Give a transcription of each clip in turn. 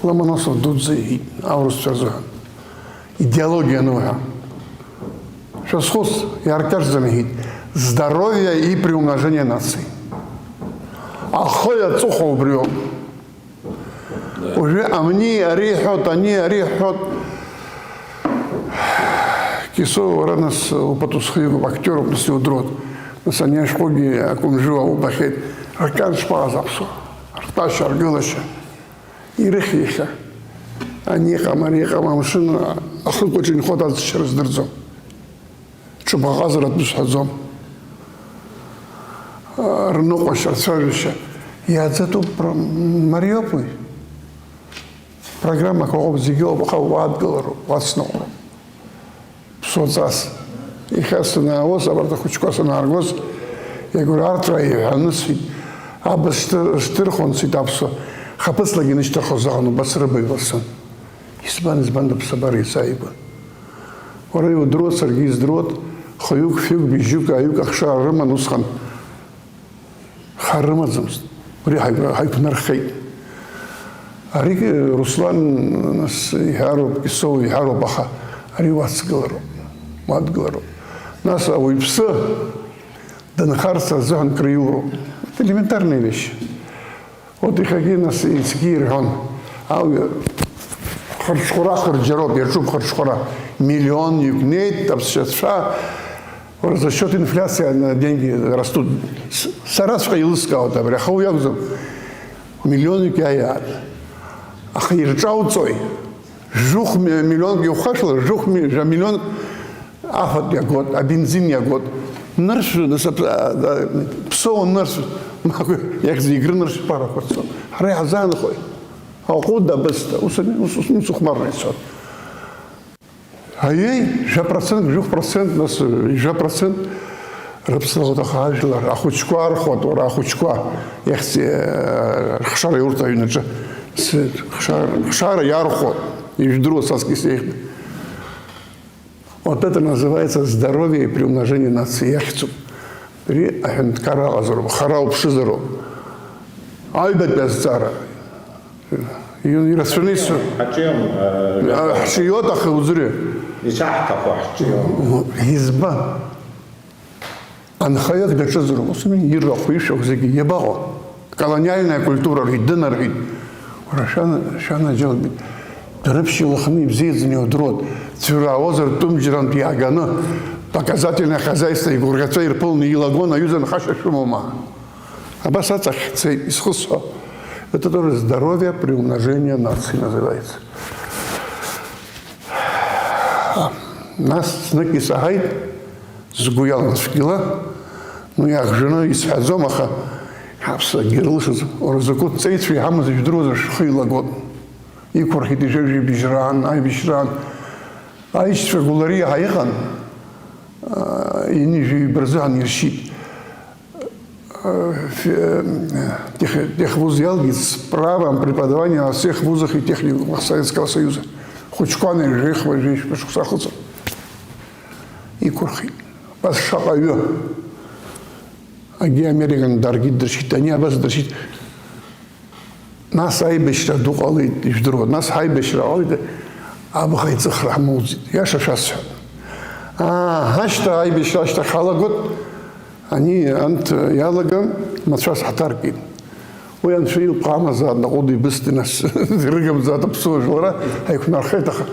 Ломоносов Дудзе, Аурус Ферзухан. Идеология новая. Что сход, я аркажу здоровье и приумножение наций. А ходят цухов брем. Уже они орехот. Кисо ранас упатусхию актеров на сеудрот. На саня шкоги, акум жива убахет. Аркадж пазапсо. Арташ аргылаша. И рехиха. Они хамариха машина. Ахлык очень ходят через дырзом. Чтобы газрат бушхазом. Рнуқаш отсаживающая. Я зато про Мариуполь. Программа какого зигел бахават говорю, ватснору. Соцас. И хасна авоз, абарта хучкоса на аргоз. Я говорю, артраи, ануси. Абас штырхон ситапсо. Хапас лагин штырхозану, бас рыбы васан. Избан да псабари саиба. Ора его дрот, саргиз дрот. Хаюк, фюк, бижук, аюк, ахша, рыма, нусхан. Харрымазымыз. Ури хайпнархай. Арик Руслан нас Ихару, Кисову, Ихару Баха. Ари ватсгалару. Ватгалару. Нас ауипса, данхарса, захан краюру. Это элементарные вещи. Вот их один нас инскир, он. Ау, харшхура, харджароб, ярчуб харшхура. Миллион юкнейт, там сейчас за счет инфляции деньги растут. Саратовская илыска, а хауягзу миллионы кияяд. А хайрчау цой. Жух миллион геухашла, жух миллион афат я год, а бензин я год. Нырш, псо нырш, як за игры нырш пара хочется. Хрей азан хой. А куда беста? Усми сухмарный сот. А ей, жух процент, нас процент, рабсного тахажила, ахучква архот, ахучква, яхси хшара юрта юнича, хшара ярхот, и ждру саски сейх. Вот это называется здоровье и приумножение нации. Яхцу. При ахенткара азару, харау пшизару. Айбет без цара. И расфернису. Шиотах узре. Изба. Анхаят гачазру. Усми ирахуишок зиги ебаго. Колониальная культура ридна рид. Шана делать. Рыбщи лохны взять за него дрот. Цюра озер тумджиран пиагана. Показательное хозяйство и гургацейр полный елагон, а юзан хаша шумома. Абасатах цей искусство. Это тоже здоровье, приумножение нации называется. Нас знаки сагай сгуял нас в кила, но я жена из Хазомаха, хапса гирлышыз, орзакут цейцви хамазыч друза шхила год. И курхити жевжи бижран, ай бижран, ай шфегулария хайхан, и ниже бразан ершит. Тех вуз ялги с правом преподавания во всех вузах и техникумах Советского Союза. Хучканы, жихва, жих, пешухсахуца. И курхи. Бас шапаю. А где Американ даргит дрочит, они абаз дрочит. Нас айбешра духалы иждро, нас айбешра ойда, абхайцы храмузит. Я шашас. Хашта айбешра, шта халагот, они ант ялаган, матшас хатаркин. Ой, аншил пама заадна, оды бысты нас, рыгам заадна псожлара, айк нархетаха.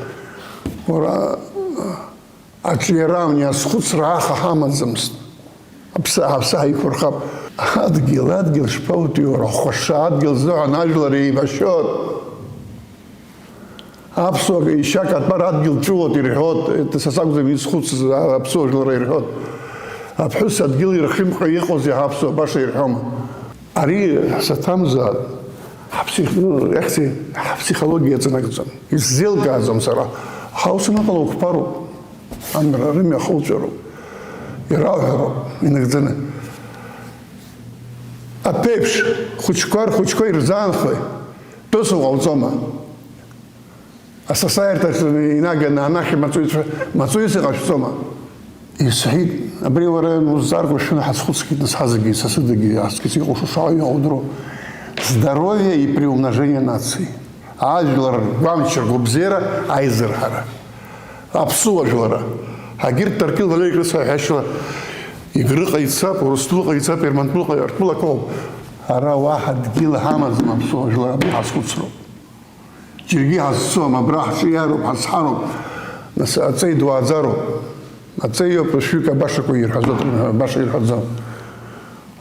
Ора, ачьеравня схуц раха хамазамст. Апса айкурхаб. Адгил, шпаутюра, хоша, адгил, зоан, ажлари, башот. Апсога, и шак, отпар, адгил, чуот, ирхот, это сасагзам из хуц, апсожлара, ирхот. Апхус, адгил, ирхим, хаехоз, я апсо, баша, ирхама. Ари, сатамза, психология, ценагзам. Из сделка, азам, сара. Хаусы напалок пару. Амра, рымя, холчару. Ирауэру, инагдзаны. А пепш, хучкой рзанхой, то са уалцома. А сасаерта инага на анахи мацуисы гашцома. И сахид, абривара музарку шина хасхуцки насхазаги, сасыдаги, аскити ушушаю удру. Здоровье и приумножение нации. ажлар гамчер губзера айзерхара. Апсу ажлара. Агир таркил валейкрса хашла. Игры кайцап, урустул кайцап, ермантул кайартула кол. Ара вахад гил хамаз мапсу ажлара бихаскуцро. Чирги хассо мабрах шияру хасхану. Нас ацей дуазару. Ацей yo пошука баша коир хазот баша ир хазам.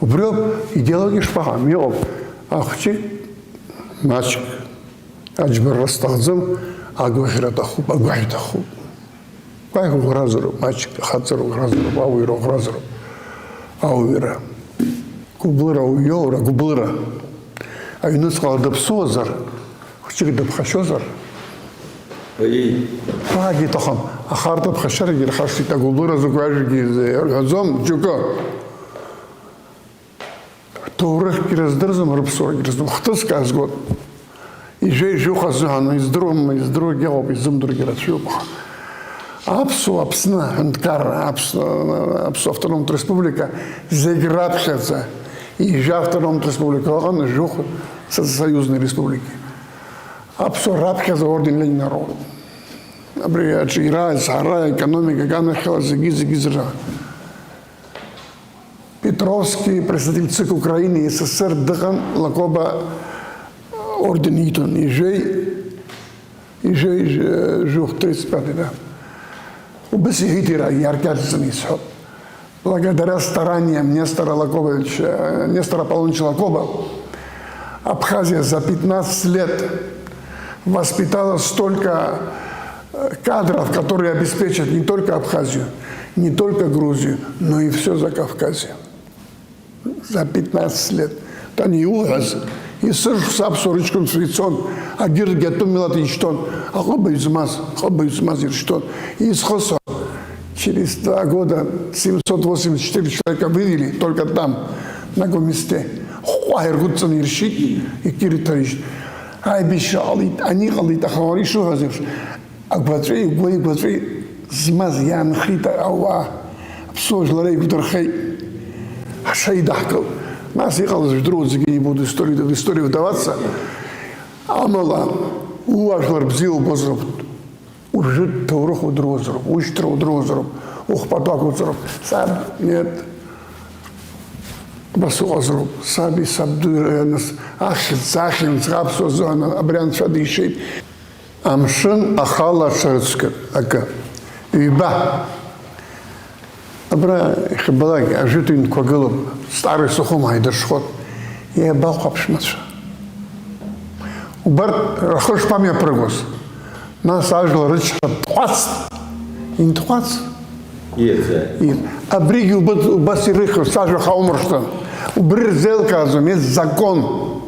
Убрёб идеологи шпага мёб. Ахчи мачк аджбар растазым агвахиратаху агвахитаху. Кайху гразру мачк хацру гразру бауиро гразру. Ауира. Кублыра уйора кублыра. Айнус қалдып созар. Хчигдып хашозар. Паги тахам. Ахардып хашар гир хашти тагублыра зукважи гир хазам чука. Турых кираздырзам рыбсор кираздым. Хтыс казгот. И жей жухазан из друг гелоп из зумдур гирачуп. Апсу апсна ханткар апсу автономная республика заграбшаться. И же автономная республика он жух союзной республики. Апсу рабка за орден Ленина народу. Например, Ира, Сара, экономика, Гана, Гизра. Петровский представитель ЦИК Украины и СССР Дыхан Лакоба орден Итон. И же жух 35, да. Убыси Гитера, яркарцами исход. Благодаря стараниям Нестора Аполлоныча Лакоба, Абхазия за 15 лет воспитала столько кадров, которые обеспечат не только Абхазию, не только Грузию, но и все Закавказье. За 15 лет. Тани угаз. И сырж сапсу рычкун фрицон, а гир гету милатичтон, а хоба измаз ирштон. И исхосо. Через 2 года 784 человека вывели только там, на гоместе. Хуайр гудцан иршик и киритариш. Ай бишалит, они галит, а хавари шу газивш. А гватрей, гватрей, змаз ян хита ауа. Псож ларей гудархей. А шайдахкал. Нас ехалось в Друзике, не буду в историю вдаваться. Амала, уважлар бзил бозроб. Ужит тауруху дрозроб, уштру дрозроб, ухпатаку дрозроб. Саб, нет. Басу азроб, саби сабдуренас, ахин, захин, зрабсо зона, абрян шадишит. Амшин ахала шарцка, ака. Виба. Абра хбалаги, ажитин квагалоб, старый сухом айдашхот. Я бал хапшмаша. Убар рахош памя прыгос. Нас ажил рыча твац. Ин твац. Абриги убаси рыхов, сажа хаумрштан. Убрир зелка есть закон.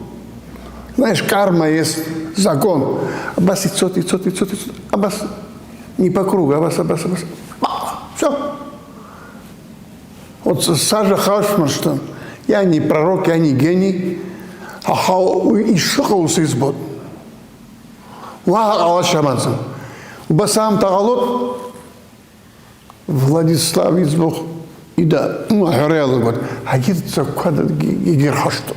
Знаешь, карма есть закон. Абас ицот. Абас не по кругу, абас. Все. Вот Сажа Хаушмарштан, я не пророк, я не гений, а и шахаус избот. Ва Алашамазан. Басам Тагалот, Владислав избох, и да, горел год. А гид закладывает гигерхашту.